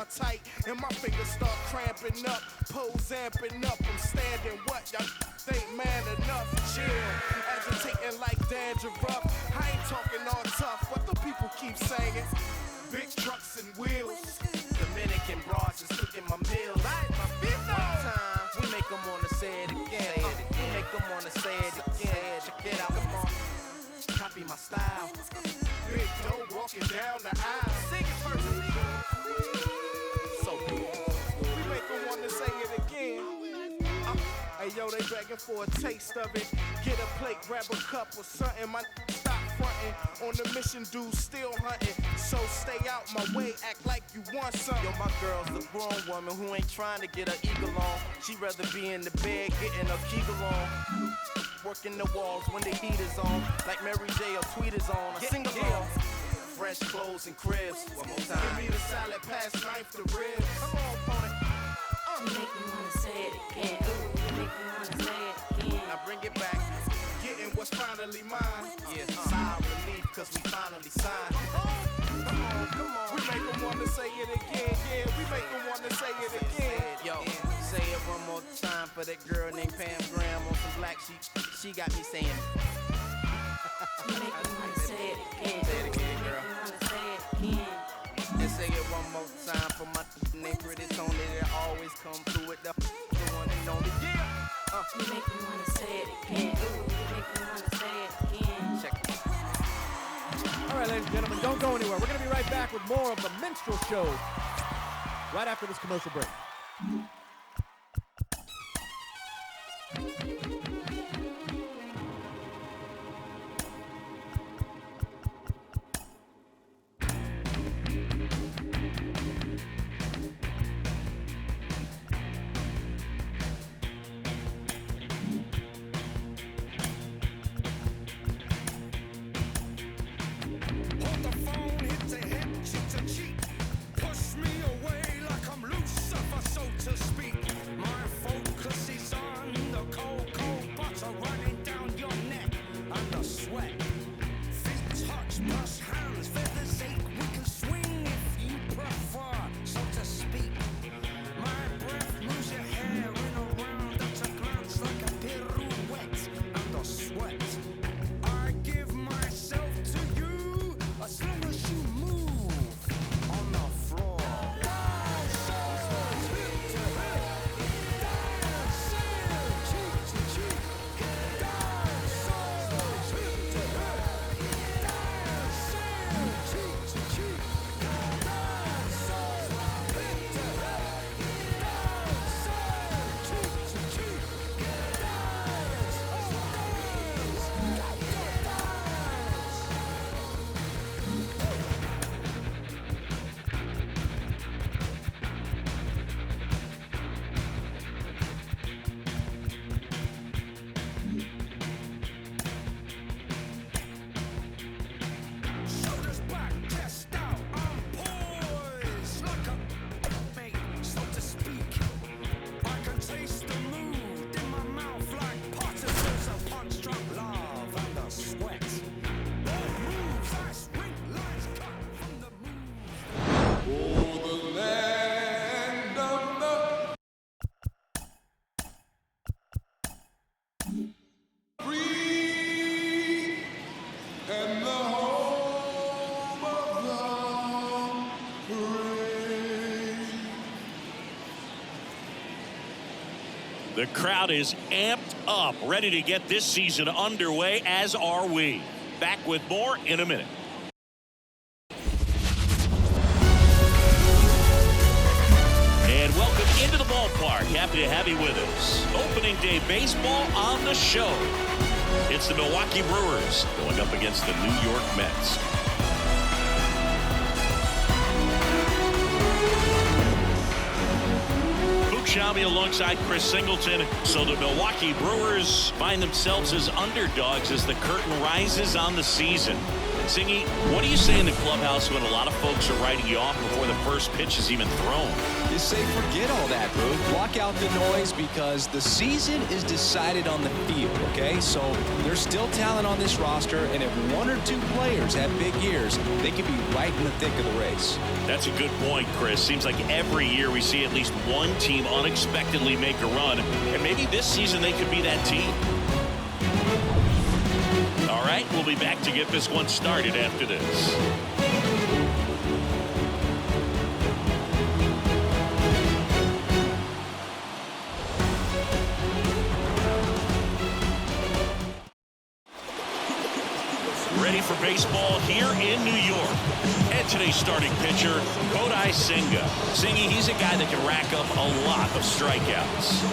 tight and my fingers start cramping up, pose amping up. I'm standing, what y'all think man enough? Chill, agitating like dandruff. I ain't talking all tough, but the people keep saying big trucks and wheels. Dominican broads just cooking my meals. One time, we make them wanna say it again. We make them wanna say it again. Check it out, come on. Copy my style. Big dough walking down the aisle. Sing it first. So we make them want to say it again. Hey yo, they begging for a taste of it. Get a plate, grab a cup or something. My stop fronting. On the mission, dude, still hunting. So stay out my way, act like you want something. Yo, my girl's a grown woman who ain't trying to get her eagle on. She rather be in the bed getting her kegel on. Working the walls when the heat is on. Like Mary J or Tweet is on. I sing along. Fresh clothes and cribs. One more time. Give me the salad, pass knife to ribs. Come on, opponent. You make me wanna say it again. You make me wanna say it again. Now bring it back. Getting what's finally mine. Yeah, sigh of relief, cause we finally signed. Come on. We make them wanna say it again. Yeah, we make them wanna say it again. Yo, say it one more time for that girl named Pam Graham on some black sheep. She got me saying. You make me wanna say it again. Say it again, girl. You make me wanna say it again. And say it one more time for my name Pretty Tony that always come through with the one and only. Yeah. You make me wanna say it again. You make me wanna say it again. Check it. All right, ladies and gentlemen, don't go anywhere. We're going to be right back with more of the Minstrel Show right after this commercial break. The crowd is amped up, ready to get this season underway, as are we. Back with more in a minute. And welcome into the ballpark. Happy to have you with us. Opening day baseball on the show. It's the Milwaukee Brewers going up against the New York Mets. Shabby alongside Chris Singleton. So the Milwaukee Brewers find themselves as underdogs as the curtain rises on the season. Singy, what do you say in the clubhouse when a lot of folks are writing you off before the first pitch is even thrown? You say forget all that, Boo. Block out the noise because the season is decided on the field, okay? So there's still talent on this roster, and if one or two players have big years, they could be right in the thick of the race. That's a good point, Chris. Seems like every year we see at least one team unexpectedly make a run, and maybe this season they could be that team. All right, we'll be back to get this one started after this. Ready for baseball here in New York. And today's starting pitcher, Kodai Senga. Singy, he's a guy that can rack up a lot of strikeouts.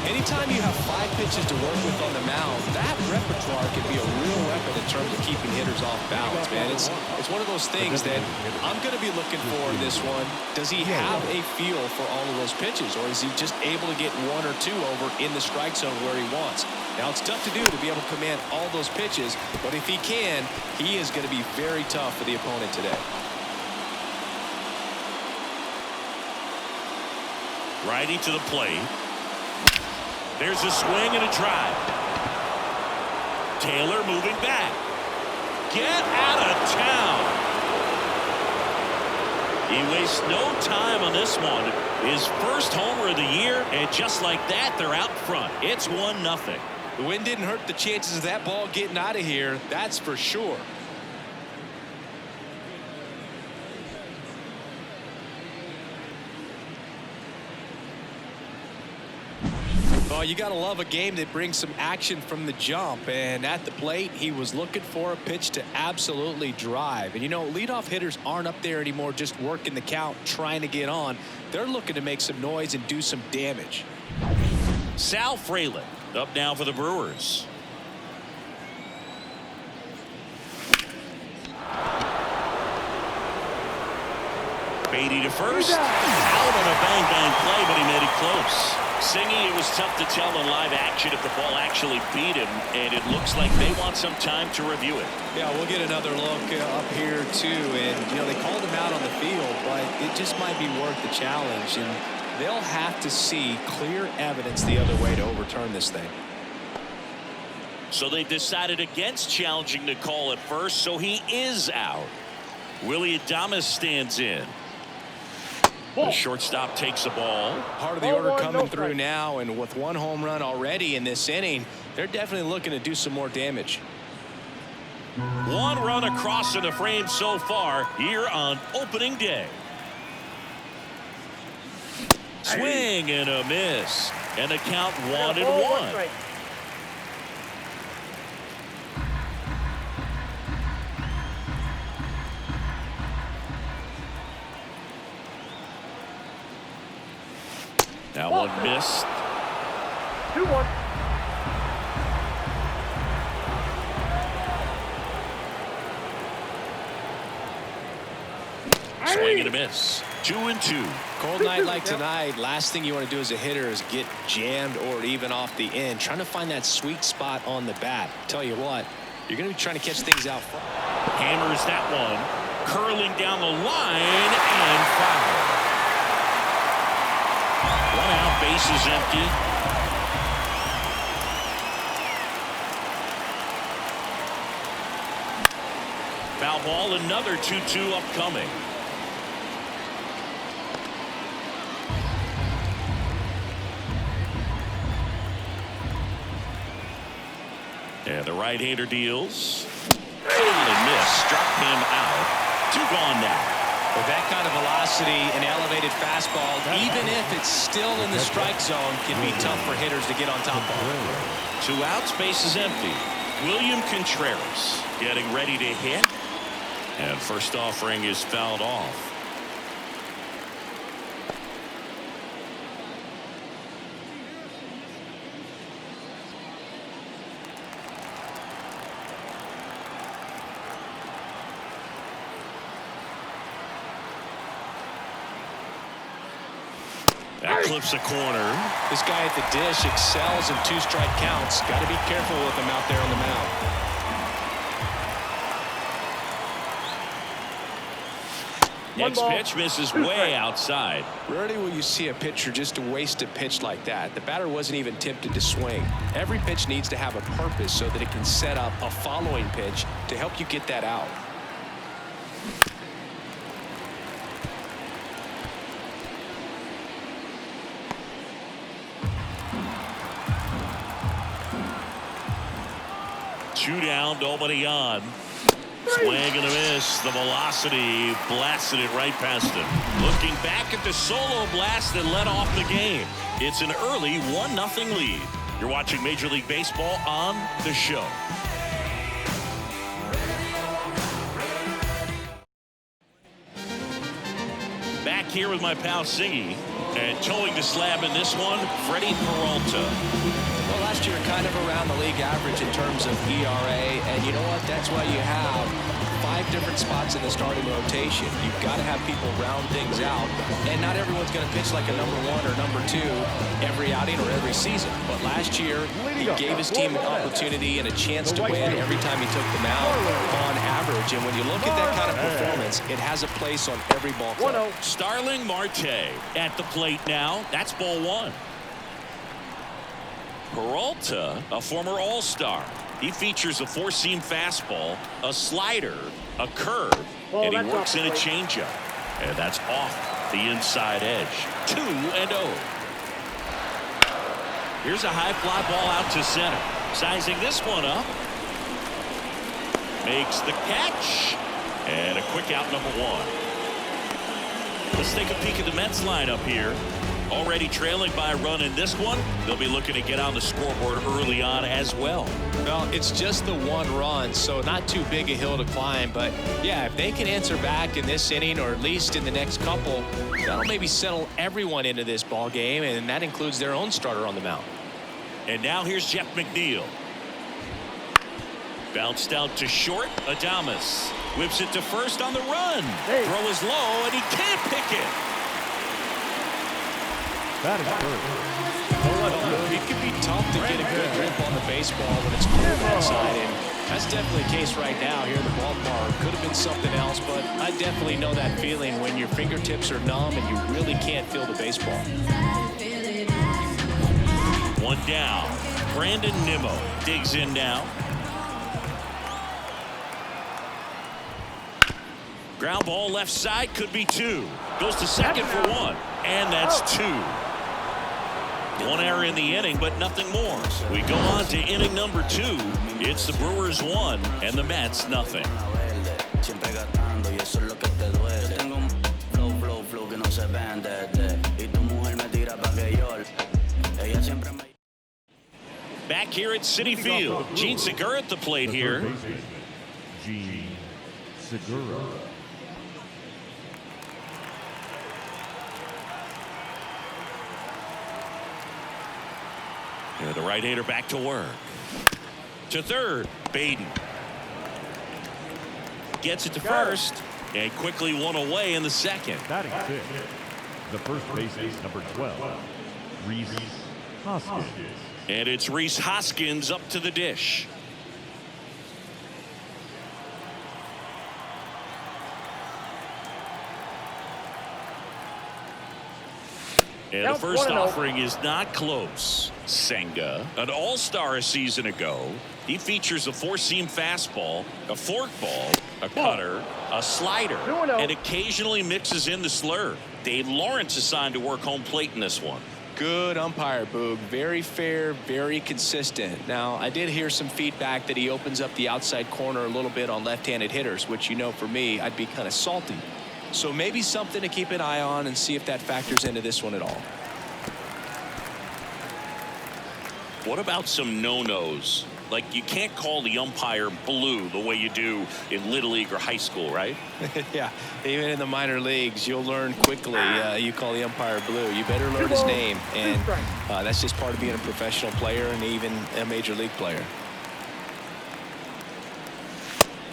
Anytime you have 5 pitches to work with on the mound, that repertoire can be a real weapon in terms of keeping hitters off balance, man. It's one of those things that I'm going to be looking for in this one. Does he have a feel for all of those pitches, or is he just able to get 1 or 2 over in the strike zone where he wants? Now, it's tough to do to be able to command all those pitches, but if he can, he is going to be very tough for the opponent today. Riding to the plate. There's a swing and a drive. Taylor moving back. Get out of town. He wastes no time on this one. His first homer of the year, and just like that, they're out front. It's 1-0. The wind didn't hurt the chances of that ball getting out of here, that's for sure. Oh, you got to love a game that brings some action from the jump. And at the plate, he was looking for a pitch to absolutely drive. And, you know, leadoff hitters aren't up there anymore just working the count, trying to get on. They're looking to make some noise and do some damage. Sal Fralin up now for the Brewers. Beatty to first. Out on a bang-bang play, but he made it close. Singy, it was tough to tell in live action if the ball actually beat him, and it looks like they want some time to review it. Yeah, we'll get another look up here, too. And, you know, they called him out on the field, but it just might be worth the challenge. And they'll have to see clear evidence the other way to overturn this thing. So they've decided against challenging the call at first, so he is out. Willie Adames stands in. The shortstop takes the ball. Part of the order coming through now, and with 1 home run already in this inning, they're definitely looking to do some more damage. 1 run across in the frame so far here on opening day. Swing and a miss, and the count 1-1. That one missed. 2-1. Swing and a miss. 2-2. Cold night like tonight, last thing you want to do as a hitter is get jammed or even off the end. Trying to find that sweet spot on the bat. Tell you what, you're going to be trying to catch things out front. Hammers that one. Curling down the line and foul. 1 out, base is empty. Foul ball, another 2-2 upcoming. And the right-hander deals. Totally missed. Struck him out. 2 gone now. With that kind of velocity and elevated fastball, even if it's still in the strike zone, can be tough for hitters to get on top of. 2 outs, base is empty. William Contreras getting ready to hit. And first offering is fouled off. That clips a corner. This guy at the dish excels in 2-strike counts. Got to be careful with him out there on the mound. Next pitch misses way outside. Rarely will you see a pitcher just waste a pitch like that. The batter wasn't even tempted to swing. Every pitch needs to have a purpose so that it can set up a following pitch to help you get that out. Two down, nobody on. Swing and a miss. The velocity blasted it right past him. Looking back at the solo blast that led off the game. It's an early 1-0 lead. You're watching Major League Baseball on The Show. Back here with my pal Siggy. And towing the slab in this one, Freddie Peralta. Well, last year kind of around the league average in terms of ERA, and you know what? That's why you have 5 different spots in the starting rotation. You've got to have people round things out, and not everyone's going to pitch like a number 1 or number 2 every outing or every season. But last year, he gave his team an opportunity and a chance to win every time he took the mound on average. And when you look at that kind of performance, it has a place on every ball club. Starling Marte at the plate now. That's ball 1. Peralta, a former All-Star. He features a 4-seam fastball, a slider, a curve, and he works in a changeup. And that's off the inside edge. 2-0. Here's a high fly ball out to center. Sizing this one up. Makes the catch. And a quick out, number 1. Let's take a peek at the Mets lineup here. Already trailing by a run in this one. They'll be looking to get on the scoreboard early on as well. Well, it's just the 1 run, so not too big a hill to climb. But, yeah, if they can answer back in this inning or at least in the next couple, that'll maybe settle everyone into this ball game, and that includes their own starter on the mound. And now here's Jeff McNeil. Bounced out to short. Adames whips it to first on the run. Throw is low, and he can't pick it. That is good. It can be tough to get a good grip on the baseball when it's cold outside, and that's definitely the case right now here in the ballpark. Could have been something else, but I definitely know that feeling when your fingertips are numb and you really can't feel the baseball. 1 down. Brandon Nimmo digs in now. Ground ball left side, could be 2. Goes to second for 1, and that's 2. 1 error in the inning, but nothing more. We go on to inning number 2. It's the Brewers 1 and the Mets nothing. Back here at Citi Field, Gene Segura at the plate here. Gene Segura. The right-hander back to work. To third, Baden. Gets it to first, and quickly 1 away in the second. Batting 5th, the first baseman, number 12, Rhys Hoskins. And it's Rhys Hoskins up to the dish. And the first offering is not close. Senga, an all-star a season ago. He features a 4-seam fastball, a forkball, a cutter, a slider, and occasionally mixes in the slurve. Dave Lawrence assigned to work home plate in this one. Good umpire, Boog. Very fair, very consistent. Now, I did hear some feedback that he opens up the outside corner a little bit on left-handed hitters, which, you know, for me, I'd be kind of salty. So maybe something to keep an eye on and see if that factors into this one at all. What about some no-nos? Like, you can't call the umpire blue the way you do in Little League or high school, right? Yeah, even in the minor leagues, you'll learn quickly you call the umpire blue. You better learn his name, and that's just part of being a professional player and even a major league player.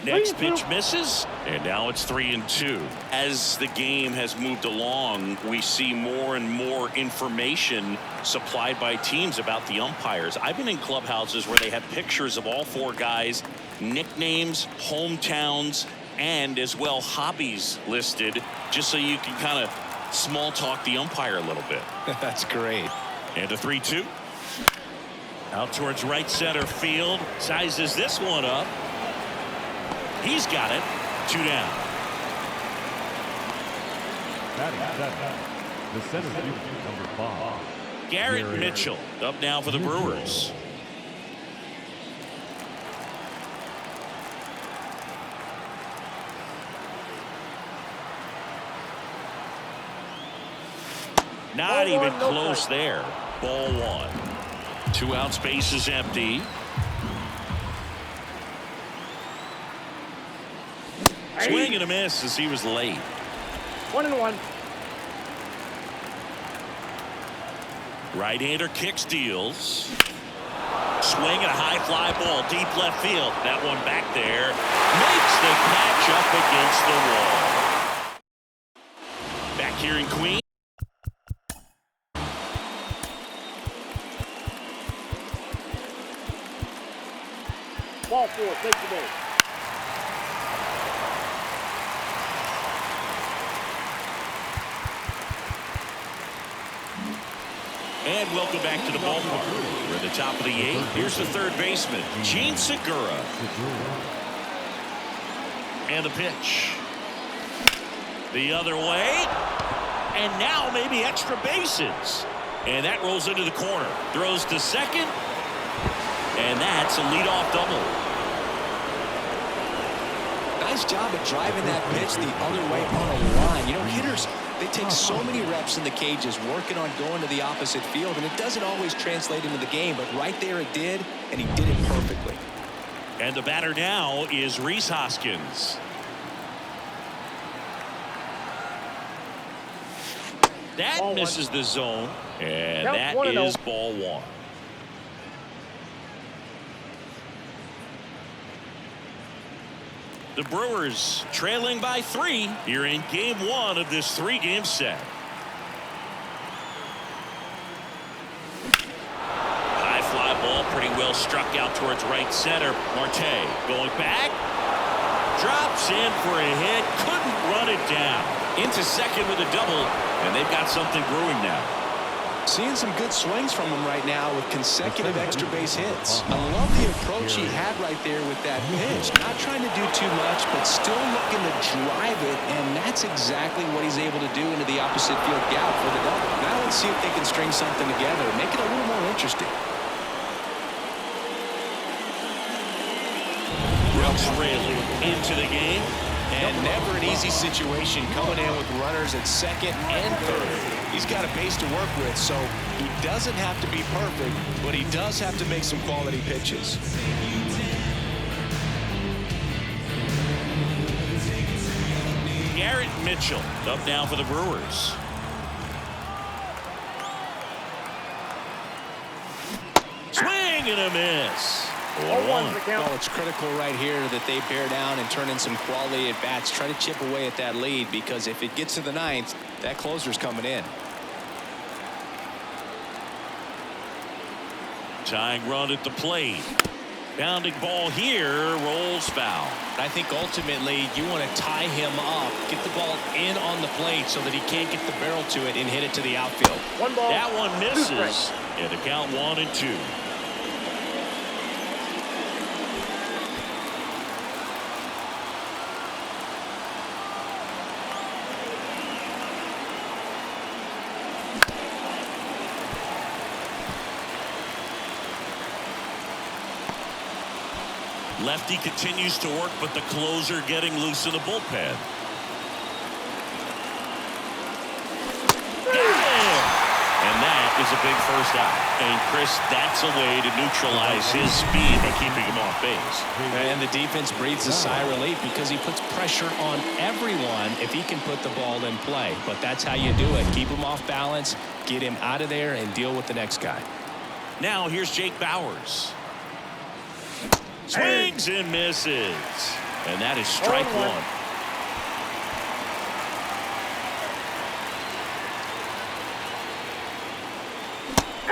Next pitch misses, and now it's 3-2. As the game has moved along, we see more and more information supplied by teams about the umpires. I've been in clubhouses where they have pictures of all 4 guys, nicknames, hometowns, and as well hobbies listed just so you can kind of small talk the umpire a little bit. That's great. And a 3-2. Out towards right center field. Sizes this one up. He's got it. 2 down. The center fielder, number 5. Garrett Mitchell up now for the Brewers. Not even close there. Ball 1. 2 out, space is empty. Swing and a miss as he was late. 1-1. Right-hander kicks, deals. Swing and a high fly ball, deep left field. That one back there makes the catch up against the wall. Back here in Queens. Ball 4, take the ball. And welcome back to the ballpark. We're at the top of the 8th. Here's the third baseman, Gene Segura. And the pitch. The other way. And now maybe extra bases. And that rolls into the corner. Throws to second. And that's a leadoff double. Nice job of driving that pitch the other way on a line. You know, hitters, they take so many reps in the cages working on going to the opposite field, and it doesn't always translate into the game, but right there it did, and he did it perfectly. And the batter now is Rhys Hoskins. That misses the zone, and that is ball 1. The Brewers trailing by 3 here in game 1 of this 3-game set. High fly ball pretty well struck out towards right center. Marte going back. Drops in for a hit. Couldn't run it down. Into second with a double. And they've got something brewing now. Seeing some good swings from him right now with consecutive extra base hits. I love the approach he had right there with that pitch. Not trying to do too much, but still looking to drive it, and that's exactly what he's able to do into the opposite field gap for the double. Now let's see if they can string something together, make it a little more interesting. Brooks Raley into the game. And never an easy situation coming in with runners at second and third. He's got a base to work with, so he doesn't have to be perfect, but he does have to make some quality pitches. Garrett Mitchell up now for the Brewers. Swing and a miss. 1-1. Well, it's critical right here that they bear down and turn in some quality at bats. Try to chip away at that lead, because if it gets to the 9th, that closer's coming in. Tying run at the plate. Bounding ball here, rolls foul. I think ultimately you want to tie him up, get the ball in on the plate so that he can't get the barrel to it and hit it to the outfield. That one misses. And the count 1-2. Lefty continues to work, but the closer getting loose in the bullpen. And that is a big first out. And Chris, that's a way to neutralize his speed by keeping him off base. And the defense breathes a sigh of relief because he puts pressure on everyone if he can put the ball in play. But that's how you do it. Keep him off balance, get him out of there, and deal with the next guy. Now here's Jake Bauers. Swings and misses. And that is strike 1.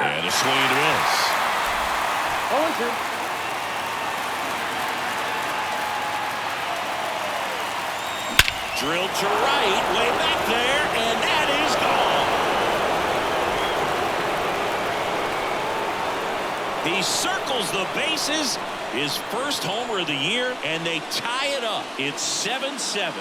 And a swing and a miss. 0-2. Drilled to right, way back there, and that is gone. He circles the bases, his first homer of the year, and they tie it up. It's 7-7.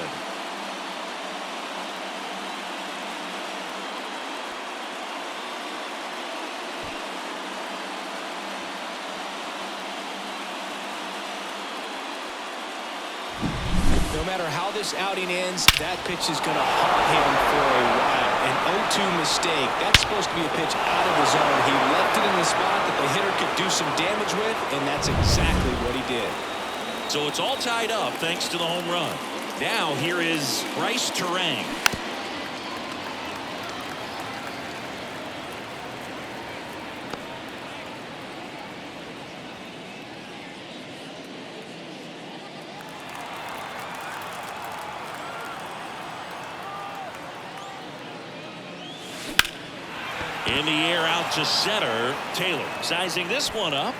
No matter how this outing ends, that pitch is going to haunt him for a while. An 0-2 mistake. That's supposed to be a pitch out of the zone. He left it in the spot that the hitter could do some damage with, and that's exactly what he did. So it's all tied up thanks to the home run. Now here is Bryce Terang. In the air out to center. Taylor sizing this one up.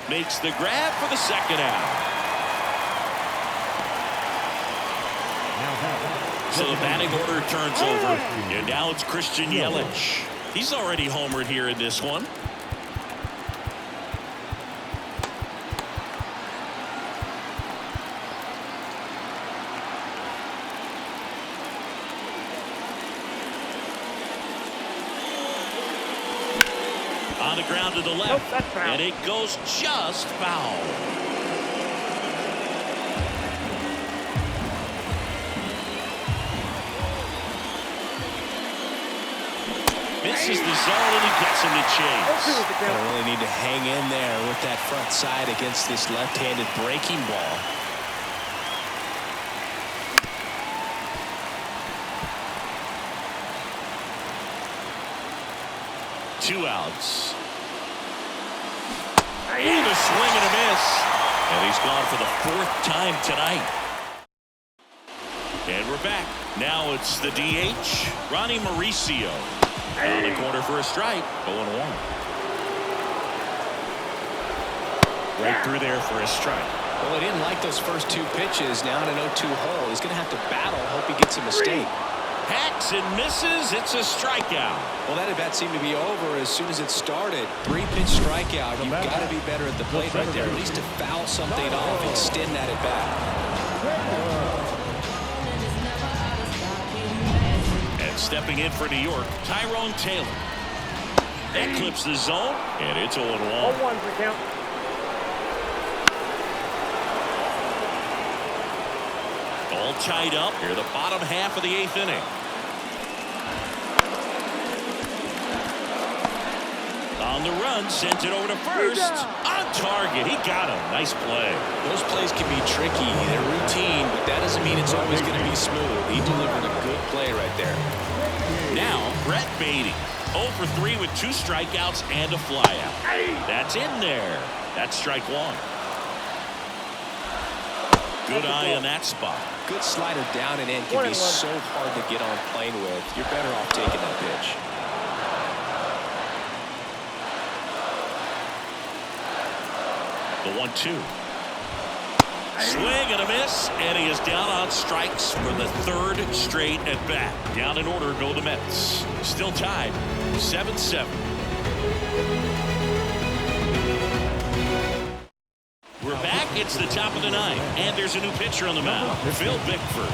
Makes the grab for the second out. So the batting order turns over. And now it's Christian Yelich. He's already homered here in this one. On the ground to the left, and it goes just foul. Misses the zone, and he gets him to chase. Gonna really need to hang in there with that front side against this left-handed breaking ball. Two outs. And a swing and a miss. And he's gone for the fourth time tonight. And we're back. Now it's the DH, Ronnie Mauricio. On the corner for a strike. 0-1. Right through there for a strike. Well, he didn't like those first two pitches. Now in an 0-2 hole. He's going to have to battle. Hope he gets a mistake. Hacks and misses. It's a strikeout. Well, that at bat seemed to be over as soon as it started. 3-pitch strikeout. You've got to be better at the plate right there. At least to foul something off, extend that at bat. And stepping in for New York, Tyrone Taylor. That clips the zone, and it's 0-1. 0-1 for count. All tied up here, the bottom half of the 8th inning. On the run, sent it over to first. On target, he got him. Nice play. Those plays can be tricky. They're routine, but that doesn't mean it's always going to be smooth. He delivered a good play right there. Now, Brett Beatty. 0 for 3 with 2 strikeouts and a flyout. That's in there. That's strike one. Good eye on that spot. Good slider down and in can be so hard to get on plane with. You're better off taking that pitch. The 1-2. Swing and a miss, and he is down on strikes for the 3rd straight at bat. Down in order go the Mets. Still tied, 7-7. We're back. It's the top of the 9th, and there's a new pitcher on the mound, Phil Bickford.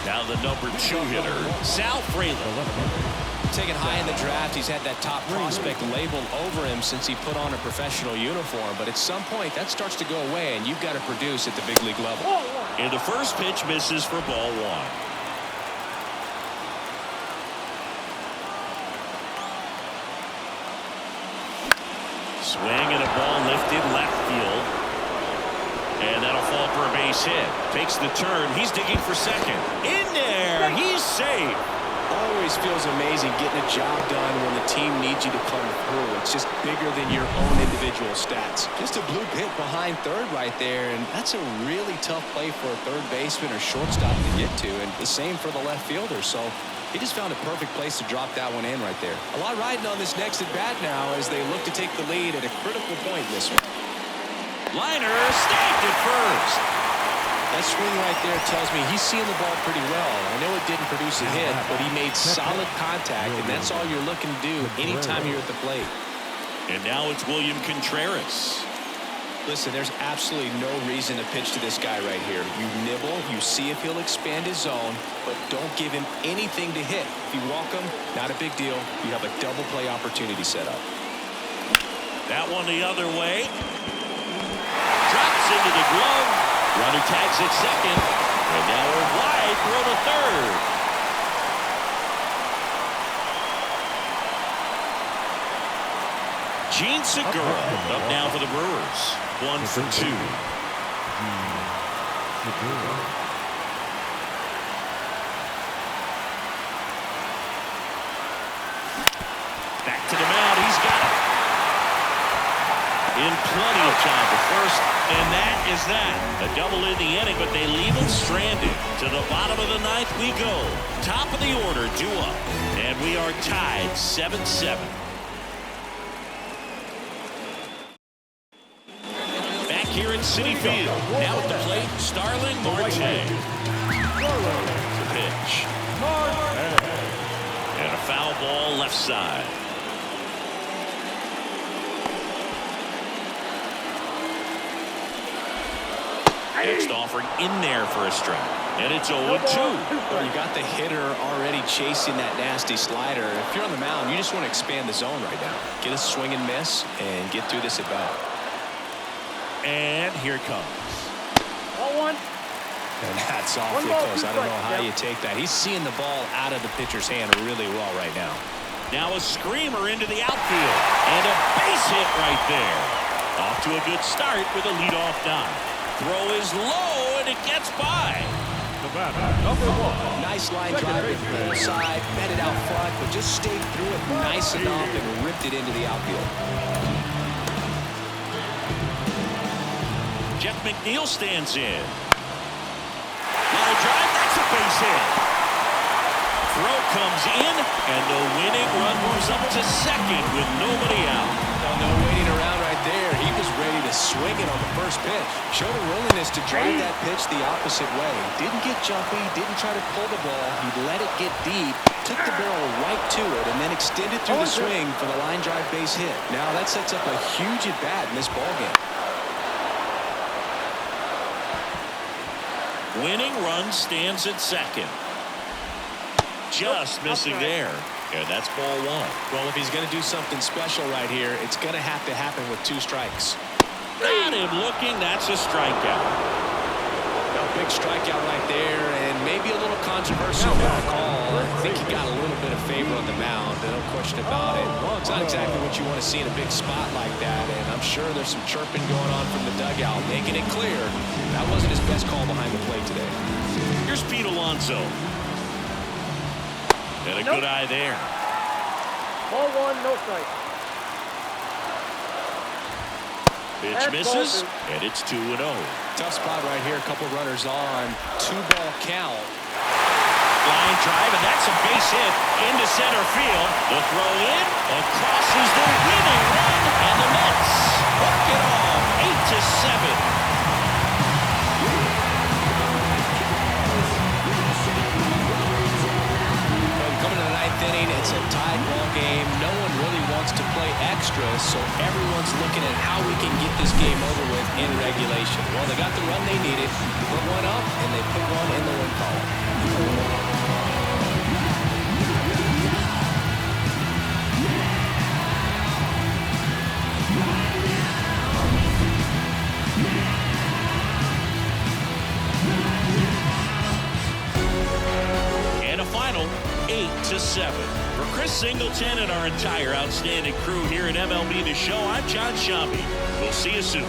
Now the number 2 hitter, Sal Frelick. Taken high in the draft, he's had that top prospect labeled over him since he put on a professional uniform. But at some point, that starts to go away, and you've got to produce at the big league level. And the first pitch misses for ball 1. Swing and a ball lifted left field. And that'll fall for a base hit. Takes the turn. He's digging for second. In there. He's safe. Always feels amazing getting a job done when the team needs you to come through. It's just bigger than your own individual stats. Just a blue hit behind third right there, and that's a really tough play for a third baseman or shortstop to get to, and the same for the left fielder. So He just found a perfect place to drop that one in right there. A lot riding on this next at bat now as they look to take the lead at a critical point in this one. Liner snagged at first. That swing right there tells me he's seeing the ball pretty well. I know it didn't produce a hit, but he made solid contact, and that's all you're looking to do anytime you're at the plate. And now it's William Contreras. Listen, there's absolutely no reason to pitch to this guy right here. You nibble, you see if he'll expand his zone, but don't give him anything to hit. If you walk him, not a big deal. You have a double play opportunity set up. That one the other way. Drops into the glove. Runner tags at second. And now we're wide through the third. Gene Segura up now for the Brewers. 1 for 2. Back to the mound. He's got it. In plenty of time for first, and that is that. A double in the inning, but they leave him stranded. To the bottom of the ninth we go. Top of the order, due up. And we are tied 7-7. Back here at Citi Field. Now at the plate, Starling Marte. The pitch. And a foul ball left side. Next offering in there for a strike. And it's 0-2. Well, you got the hitter already chasing that nasty slider. If you're on the mound, you just want to expand the zone right now. Get a swing and miss and get through this at bat. And here it comes. 1-1. And that's awfully close. I don't know how you take that. He's seeing the ball out of the pitcher's hand really well right now. Now a screamer into the outfield. And a base hit right there. Off to a good start with a leadoff dive. Throw is low, and it gets by. Number 1. Nice line drive to the side, met it out front, but just stayed through it nice enough and ripped it into the outfield. Jeff McNeil stands in. Line drive, that's a base hit. Throw comes in, and the winning run moves up to second with nobody out. No waiting around right there. He was ready to swing it on the first pitch. Showed a willingness to drive that pitch the opposite way. Didn't get jumpy, didn't try to pull the ball. He let it get deep, took the barrel right to it, and then extended through the swing for the line drive base hit. Now that sets up a huge at-bat in this ballgame. Winning run stands at second. Just missing there. And that's ball 1. Well, if he's going to do something special right here, it's going to have to happen with 2 strikes. Got him looking. That's a strikeout. A big strikeout right there, and maybe a little controversial call. I think he got a little bit of favor on the mound. No question about it. It's not exactly what you want to see in a big spot like that, and I'm sure there's some chirping going on from the dugout, making it clear that wasn't his best call behind the plate today. Here's Pete Alonso. And a good eye there. Ball 1, no strike. Pitch misses, and it's 2-0. Tough spot right here. A couple runners on. 2-ball count. Line drive, and that's a base hit into center field. The throw in, and crosses the winning run, and the Mets walk it off 8-7. Inning, it's a tied ball game. No one really wants to play extra, so everyone's looking at how we can get this game over with in regulation. Well, they got the run they needed, put one up, and they put one in the win column. And a final 8-7. For Chris Singleton and our entire outstanding crew here at MLB The Show, I'm John Shambi. We'll see you soon.